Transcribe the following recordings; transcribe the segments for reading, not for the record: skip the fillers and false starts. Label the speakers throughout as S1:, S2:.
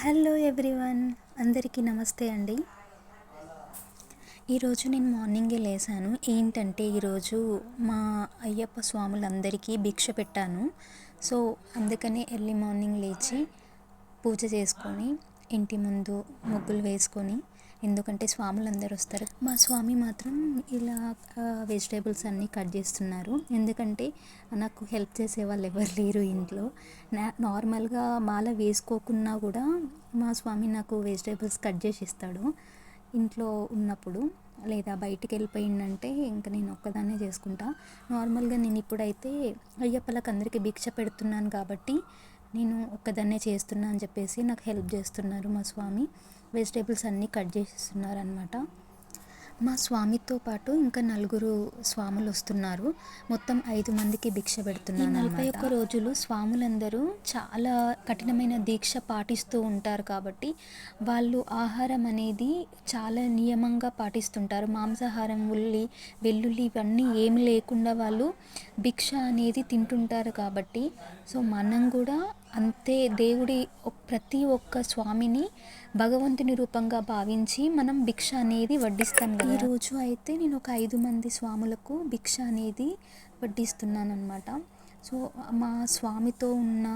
S1: Hello everyone, అందరికీ నమస్తే అండి. ఈరోజు నేను మార్నింగే లేసాను. ఏంటంటే ఈరోజు మా అయ్యప్ప స్వాములందరికీ భిక్ష పెట్టాను. సో అందుకనే ఎర్లీ మార్నింగ్ లేచి పూజ చేసుకొని ఇంటి ముందు ముగ్గులు వేసుకొని, ఎందుకంటే స్వాములందరూ వస్తారు. మా స్వామి మాత్రం ఇలా వెజిటేబుల్స్ అన్నీ కట్ చేస్తున్నారు. ఎందుకంటే నాకు హెల్ప్ చేసే వాళ్ళు ఎవరు లేరు ఇంట్లో. నార్మల్గా మాల వేసుకోకున్నా కూడా మా స్వామి నాకు వెజిటేబుల్స్ కట్ చేసి ఇస్తాడు ఇంట్లో ఉన్నప్పుడు. లేదా బయటికి వెళ్ళిపోయిందంటే ఇంకా నేను ఒక్కదాన్నే చేసుకుంటా. నార్మల్గా నేను ఇప్పుడైతే అయ్యప్పలకు అందరికీ భిక్ష పెడుతున్నాను కాబట్టి నేను ఒక్కదాన్నే చేస్తున్నా అని చెప్పేసి నాకు హెల్ప్ చేస్తున్నారు మా స్వామి. వెజిటేబుల్స్ అన్నీ కట్ చేసిస్తున్నారు అనమాట. మా స్వామితో పాటు ఇంకా నలుగురు స్వాములు వస్తున్నారు. మొత్తం 5 మందికి భిక్ష పెడుతున్నాను. 41 రోజులు స్వాములందరూ చాలా కఠినమైన దీక్ష పాటిస్తూ ఉంటారు కాబట్టి వాళ్ళు ఆహారం అనేది చాలా నియమంగా పాటిస్తుంటారు. మాంసాహారం, వెల్లుల్లి ఇవన్నీ ఏమి లేకుండా వాళ్ళు భిక్ష అనేది తింటుంటారు కాబట్టి సో మనం కూడా అంతే దేవుడి ప్రతి ఒక్క స్వామిని భగవంతుని రూపంగా భావించి మనం భిక్ష అనేది వడ్డిస్తాం కదా. ఈరోజు అయితే నేను ఒక 5 మంది స్వాములకు భిక్ష అనేది వడ్డిస్తున్నాను అనమాట. సో మా స్వామితో ఉన్న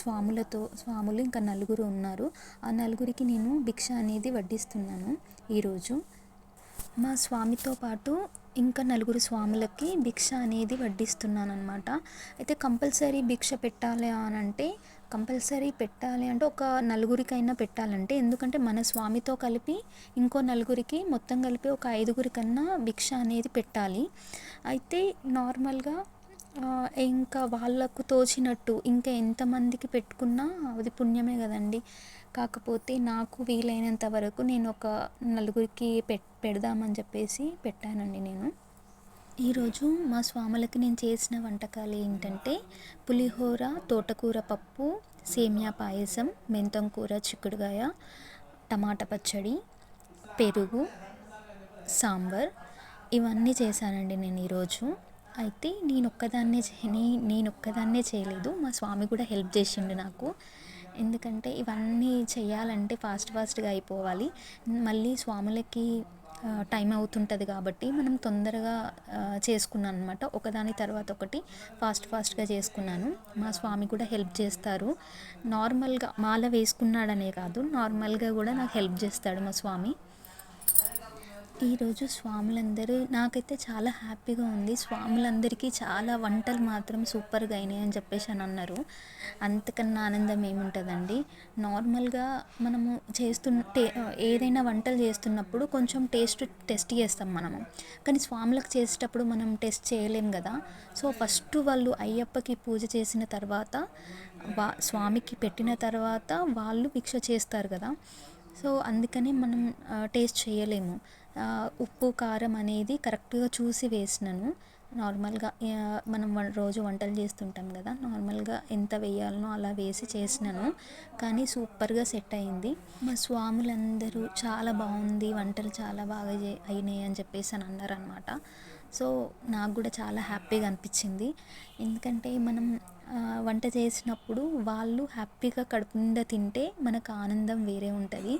S1: స్వాములు ఇంకా నలుగురు ఉన్నారు. ఆ నలుగురికి నేను భిక్ష అనేది వడ్డిస్తున్నాను ఈరోజు. మా స్వామితో పాటు ఇంకా నలుగురు స్వాములకి భిక్ష అనేది వడ్డిస్తున్నాను అనమాట. అయితే కంపల్సరీ భిక్ష పెట్టాలి అని అంటే ఒక నలుగురికైనా పెట్టాలంటే, ఎందుకంటే మన స్వామితో కలిపి ఇంకో నలుగురికి మొత్తం కలిపి ఒక 5గురికన్నా భిక్ష అనేది పెట్టాలి. అయితే నార్మల్గా ఇంకా వాళ్ళకు తోచినట్టు ఇంకా ఎంతమందికి పెట్టుకున్నా అది పుణ్యమే కదండి. కాకపోతే నాకు వీలైనంత వరకు నేను ఒక నలుగురికి పెడదామని చెప్పేసి పెట్టానండి నేను. ఈరోజు మా స్వాములకి నేను చేసిన వంటకాలు ఏంటంటే పులిహోర, తోటకూర పప్పు, సేమియా పాయసం, మెంతం కూర, చిక్కుడుగాయ, టమాటా పచ్చడి, పెరుగు, సాంబార్ ఇవన్నీ చేశానండి నేను ఈరోజు. అయితే నేను ఒక్కదాన్నే చేయలేదు, మా స్వామి కూడా హెల్ప్ చేసిండు నాకు. ఎందుకంటే ఇవన్నీ చేయాలంటే ఫాస్ట్గా అయిపోవాలి. మళ్ళీ స్వాములకి టైం అవుతుంటుంది కాబట్టి మనం తొందరగా చేసుకున్నాను అనమాట. ఒకదాని తర్వాత ఒకటి ఫాస్ట్గా చేసుకున్నాను. మా స్వామి కూడా హెల్ప్ చేస్తారు. నార్మల్గా మాల వేసుకున్నాడనే కాదు, నార్మల్గా కూడా నాకు హెల్ప్ చేస్తాడు మా స్వామి. ఈరోజు స్వాములందరూ నాకైతే చాలా హ్యాపీగా ఉంది. స్వాములందరికీ చాలా వంటలు మాత్రం సూపర్గా అయినాయి అని చెప్పేసి అని అన్నారు. అంతకన్నా ఆనందం ఏముంటుందండి. నార్మల్గా మనము ఏదైనా వంటలు చేస్తున్నప్పుడు కొంచెం టెస్ట్ చేస్తాం మనము, కానీ స్వాములకు చేసేటప్పుడు మనం టెస్ట్ చేయలేం కదా. సో ఫస్ట్ వాళ్ళు అయ్యప్పకి పూజ చేసిన తర్వాత స్వామికి పెట్టిన తర్వాత వాళ్ళు భిక్ష చేస్తారు కదా. సో అందుకని మనం టేస్ట్ చేయలేము. ఉప్పు కారం అనేది కరెక్ట్గా చూసి వేసినాను. నార్మల్గా మనం రోజు వంటలు చేస్తుంటాం కదా, నార్మల్గా ఎంత వేయాలనో అలా వేసి చేసినాను. కానీ సూపర్గా సెట్ అయింది. మా స్వాములందరూ చాలా బాగుంది, వంటలు చాలా బాగా అయినాయి అని చెప్పేసి అని అన్నారనమాట. సో నాకు కూడా చాలా హ్యాపీగా అనిపించింది. ఎందుకంటే మనం వంట చేసినప్పుడు వాళ్ళు హ్యాపీగా కడుపు నిండా తింటే మనకు ఆనందం వేరే ఉంటుంది.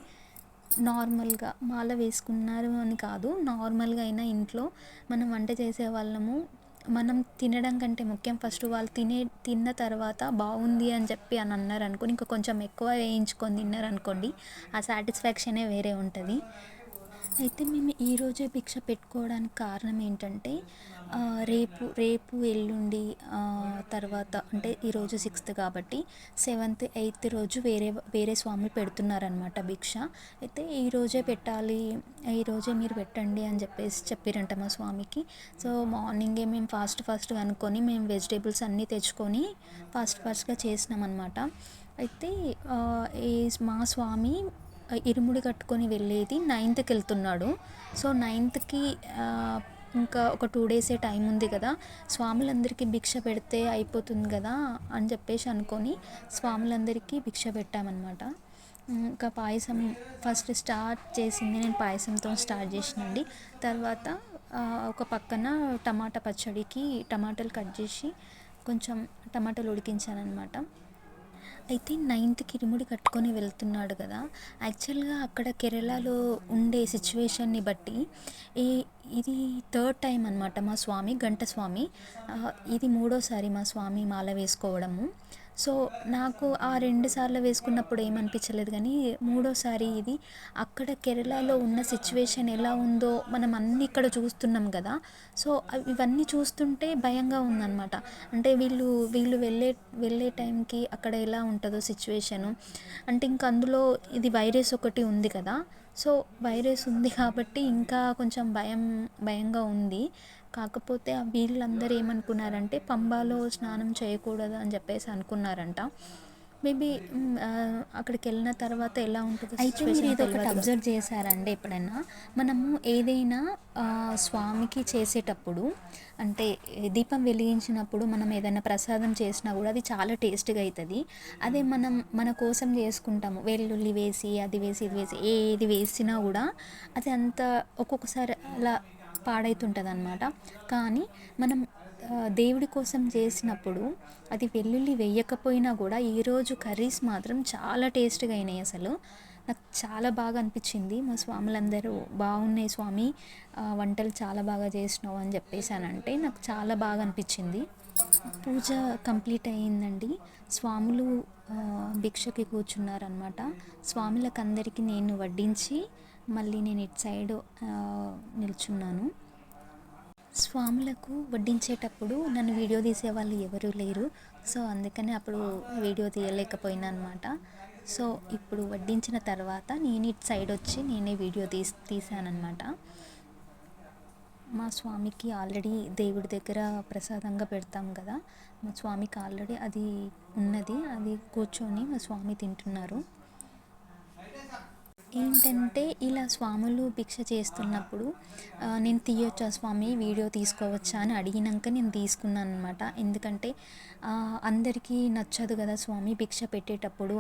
S1: నార్మల్గా మాల వేసుకున్నారు అని కాదు, నార్మల్గా అయినా ఇంట్లో మనం వంట చేసే వాళ్ళము మనం తినడం కంటే ముఖ్యం ఫస్ట్ వాళ్ళు తిన్న తర్వాత బాగుంది అని చెప్పి అని అన్నారు అనుకోండి, ఇంకా కొంచెం ఎక్కువ వేయించుకొని తిన్నారనుకోండి, ఆ సాటిస్ఫాక్షనే వేరే ఉంటుంది. అయితే మేము ఈరోజే భిక్ష పెట్టుకోవడానికి కారణం ఏంటంటే రేపు ఎల్లుండి తర్వాత అంటే ఈరోజు 6th కాబట్టి 7th 8th రోజు వేరే స్వాములు పెడుతున్నారనమాట భిక్ష. అయితే ఈరోజే పెట్టాలి, ఈరోజే మీరు పెట్టండి అని చెప్పేసి చెప్పారంట మా స్వామికి. సో మార్నింగే మేము ఫాస్ట్గా అనుకొని మేము వెజిటేబుల్స్ అన్నీ తెచ్చుకొని ఫాస్ట్గా చేసినాం అనమాట. అయితే మా స్వామి ఇరుముడి కట్టుకొని వెళ్ళేది 9th వెళ్తున్నాడు. సో 9th ఇంకా ఒక 2 days టైం ఉంది కదా, స్వాములందరికీ భిక్ష పెడితే అయిపోతుంది కదా అని చెప్పేసి అనుకొని స్వాములందరికీ భిక్ష పెట్టామన్నమాట. ఇంకా పాయసం ఫస్ట్ స్టార్ట్ చేసింది నేను పాయసంతో స్టార్ట్ చేసినండి. తర్వాత ఒక పక్కన టమాటా పచ్చడికి టమాటాలు కట్ చేసి కొంచెం టమాటాలు ఉడికించాను అనమాట. అయితే నైన్త్కి ఇరుముడి కట్టుకొని వెళ్తున్నాడు కదా. యాక్చువల్గా అక్కడ కేరళలో ఉండే సిచ్యువేషన్ని బట్టి ఈ ఇది థర్డ్ టైం అనమాట మా స్వామి గంట స్వామి. ఇది మూడోసారి మా స్వామి మాల వేసుకోవడము. సో నాకు ఆ 2 సార్లు వేసుకున్నప్పుడు ఏమనిపించలేదు, కానీ మూడోసారి ఇది అక్కడ కేరళలో ఉన్న సిచ్యువేషన్ ఎలా ఉందో మనం అన్నీ ఇక్కడ చూస్తున్నాం కదా. సో ఇవన్నీ చూస్తుంటే భయంగా ఉందన్నమాట. అంటే వీళ్ళు వెళ్ళే టైంకి అక్కడ ఎలా ఉంటుందో సిచ్యువేషను. అంటే ఇంకా అందులో ఇది వైరస్ ఒకటి ఉంది కదా. సో వైరస్ ఉంది కాబట్టి ఇంకా కొంచెం భయంగా ఉంది. కాకపోతే వీళ్ళందరూ ఏమనుకున్నారంటే పంబాలో స్నానం చేయకూడదు అని చెప్పేసి అనుకున్నారంట. మేబీ అక్కడికి వెళ్ళిన తర్వాత ఎలా ఉంటుందో అయితే మీరు ఇది ఒకటి అబ్జర్వ్ చేశారండి ఎప్పుడైనా. మనము ఏదైనా స్వామికి చేసేటప్పుడు అంటే దీపం వెలిగించినప్పుడు మనం ఏదైనా ప్రసాదం చేసినా కూడా అది చాలా టేస్ట్గా అవుతుంది. అదే మనం మన కోసం చేసుకుంటాము, వెల్లుల్లి వేసి అది వేసి ఇది వేసి ఏది వేసినా కూడా అది అంత ఒక్కొక్కసారి అలా పాడైతుంటుంది అనమాట. కానీ మనం దేవుడి కోసం చేసినప్పుడు అది వెల్లుల్లి వేయకపోయినా కూడా ఈరోజు కర్రీస్ మాత్రం చాలా టేస్ట్గా అయినాయి. అసలు నాకు చాలా బాగా అనిపించింది. మా స్వాములందరూ బాగున్నాయి స్వామి, వంటలు చాలా బాగా చేసినావు అని చెప్పేసానంటే నాకు చాలా బాగా అనిపించింది. పూజ కంప్లీట్ అయ్యిందండి. స్వాములు భిక్షకి కూర్చున్నారనమాట. స్వాములకు అందరికీ నేను వడ్డించి మళ్ళీ నేను ఇటు సైడ్ నిల్చున్నాను. స్వాములకు వడ్డించేటప్పుడు నన్ను వీడియో తీసేవాళ్ళు ఎవరూ లేరు. సో అందుకని అప్పుడు వీడియో తీయలేకపోయినా అనమాట. సో ఇప్పుడు వడ్డించిన తర్వాత నేను ఇటు సైడ్ వచ్చి నేనే వీడియో తీసానమాట. మా స్వామికి ఆల్రెడీ దేవుడి దగ్గర ప్రసాదంగా పెడతాం కదా, మా స్వామికి ఆల్రెడీ అది ఉన్నది. అది కూర్చొని మా స్వామి తింటున్నారు. ఏంటంటే ఇలా స్వాములు భిక్ష చేస్తున్నప్పుడు నేను తీయొచ్చా స్వామి, వీడియో తీసుకోవచ్చా అని అడిగినాక నేను తీసుకున్నాను అనమాట. ఎందుకంటే అందరికీ నచ్చదు కదా స్వామి భిక్ష పెట్టేటప్పుడు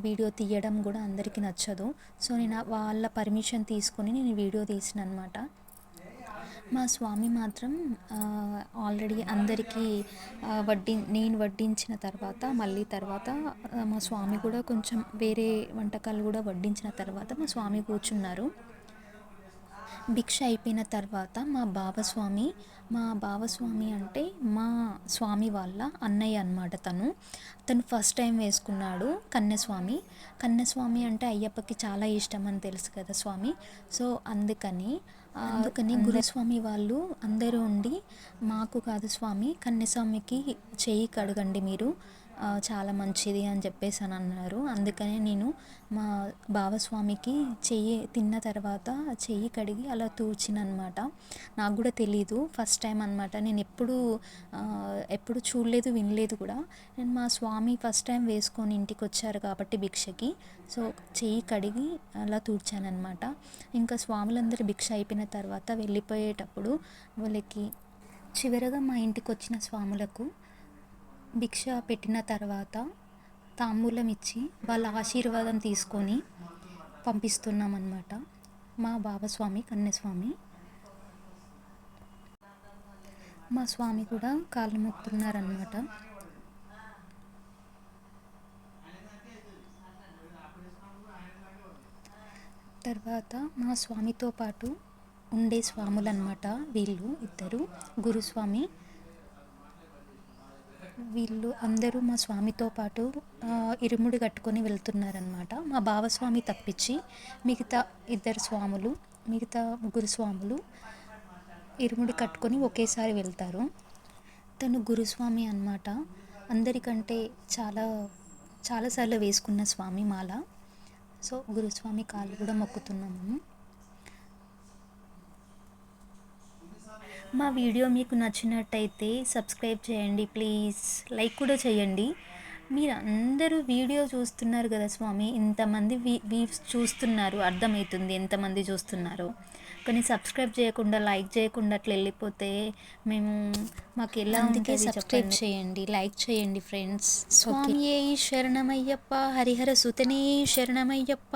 S1: వీడియో తీయడం కూడా అందరికీ నచ్చదు. సో నేను వాళ్ళ పర్మిషన్ తీసుకొని నేను వీడియో తీసిన అనమాట. మా స్వామి మాత్రం ఆల్రెడీ అందరికీ నేను వడ్డించిన తర్వాత మళ్ళీ తర్వాత మా స్వామి కూడా కొంచెం వేరే వంటకాలు కూడా వడ్డించిన తర్వాత మా స్వామి కూర్చున్నారు. భిక్ష అయిపోయిన తర్వాత మా బావస్వామి అంటే మా స్వామి వాళ్ళ అన్నయ్య అనమాట. తను ఫస్ట్ టైం వేసుకున్నాడు కన్యస్వామి అంటే అయ్యప్పకి చాలా ఇష్టం అని తెలుసు కదా స్వామి. సో అందుకని గురుస్వామి వాళ్ళు అందరూ ఉండి మాకు కాదు స్వామి కన్యస్వామికి చెయ్యి కడగండి మీరు, చాలా మంచిది అని చెప్పేసి అని అన్నారు. అందుకనే నేను మా బావస్వామికి చెయ్యి తిన్న తర్వాత చెయ్యి కడిగి అలా తూర్చిన అనమాట. నాకు కూడా తెలీదు, ఫస్ట్ టైం అనమాట. నేను ఎప్పుడు చూడలేదు, వినలేదు కూడా. నేను మా స్వామి ఫస్ట్ టైం వేసుకొని ఇంటికి వచ్చారు కాబట్టి భిక్షకి, సో చెయ్యి కడిగి అలా తూర్చానమాట. ఇంకా స్వాములందరూ భిక్ష అయిపోయిన తర్వాత వెళ్ళిపోయేటప్పుడు వాళ్ళకి చివరగా మా ఇంటికి వచ్చిన స్వాములకు భిక్ష పెట్టిన తర్వాత తాంబూలం ఇచ్చి వాళ్ళ ఆశీర్వాదం తీసుకొని పంపిస్తున్నామన్నమాట. మా బావస్వామి కన్యస్వామి, మా స్వామి కూడా కాళ్ళు మొక్కుతున్నారన్నమాట. తర్వాత మా స్వామితో పాటు ఉండే స్వాములు అన్నమాట వీళ్ళు ఇద్దరు, గురుస్వామి. వీళ్ళు అందరూ మా స్వామితో పాటు ఇరుముడి కట్టుకొని వెళ్తున్నారనమాట. మా బావస్వామి తప్పించి మిగతా ముగ్గురు స్వాములు ఇరుముడి కట్టుకొని ఒకేసారి వెళ్తారు. తను గురుస్వామి అన్నమాట. అందరికంటే చాలాసార్లు వేసుకున్న స్వామి మాల. సో గురుస్వామి కాళ్ళు కూడా మొక్కుతున్నాము. మా వీడియో మీకు నచ్చినట్టయితే సబ్స్క్రైబ్ చేయండి ప్లీజ్, లైక్ కూడా చేయండి. మీరు అందరూ వీడియో చూస్తున్నారు కదా స్వామి, ఇంతమంది వ్యూస్ చూస్తున్నారు, అర్థమవుతుంది ఎంతమంది చూస్తున్నారు. కానీ సబ్స్క్రైబ్ చేయకుండా లైక్ చేయకుండా అట్లా వెళ్ళిపోతే మాకు ఎలా ఉంటుంది? సబ్స్క్రైబ్ చేయండి, లైక్ చేయండి ఫ్రెండ్స్. స్వామియే శరణమయ్యప్ప, హరిహర సుతనే శరణమయ్యప్ప.